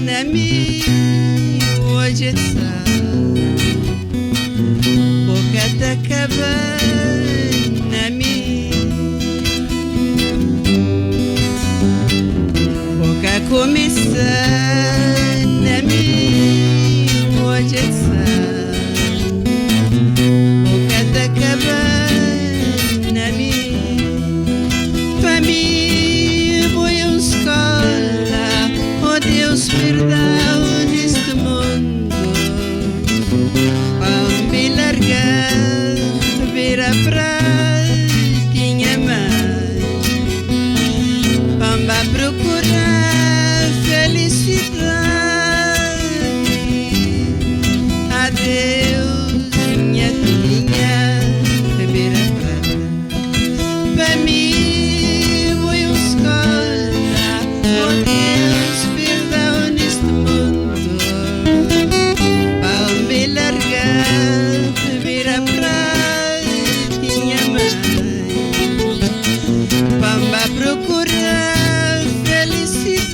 nami wajitsa Pokatakaba nami Pokakumisa nami wajitsa Pokatakaba nami Família foi escola, oh Deus, perdão neste mundo. Ao me largar, vira pra tinha mãe. Vamos procurar felicidade. Adeus, minha filha, vira pra para mim. Procurar felicidade.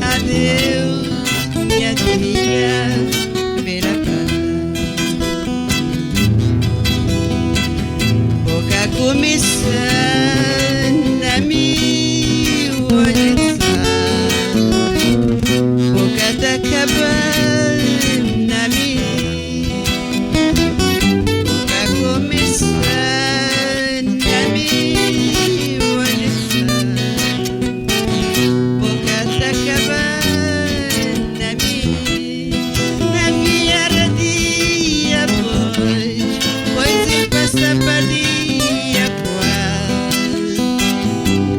Adeus, minha filha, beira prata. Boca começando a me olhar, boca tá acabando a mim. Boca começando sapadia quase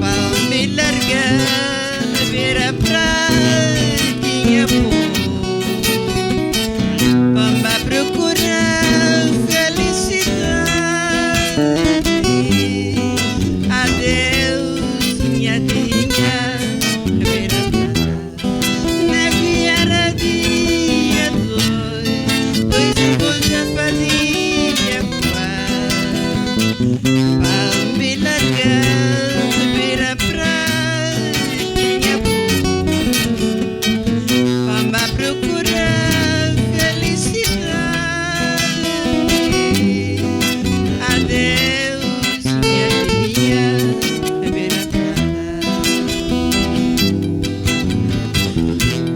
para me largar vira pra tinha vamos procurar felicidade. Adeus, minha tinha vira pra na vieira dia dois com sapadia para me largar, vira pra tinha vamos procurar felicidade. Adeus, minha filha, vira pra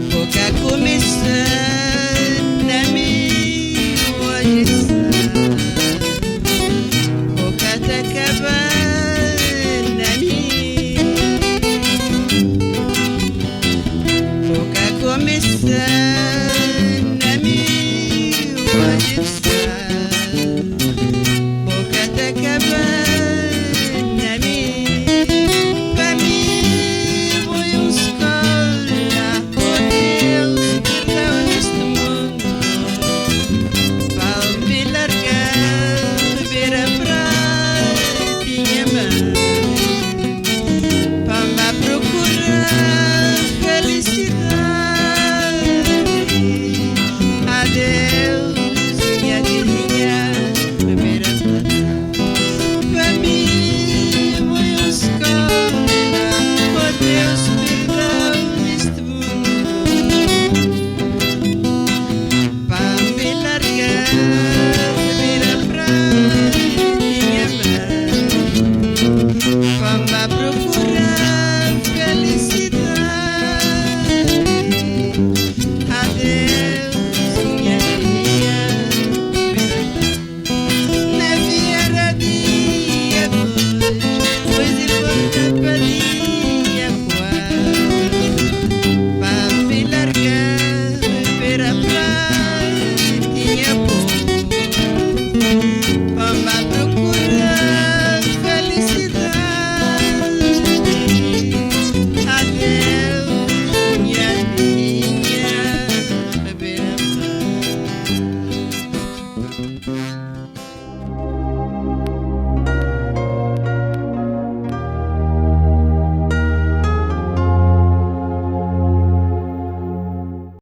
boca começando a me olhar. Acabando a mim, boca começando a me olhar, boca tá acabando.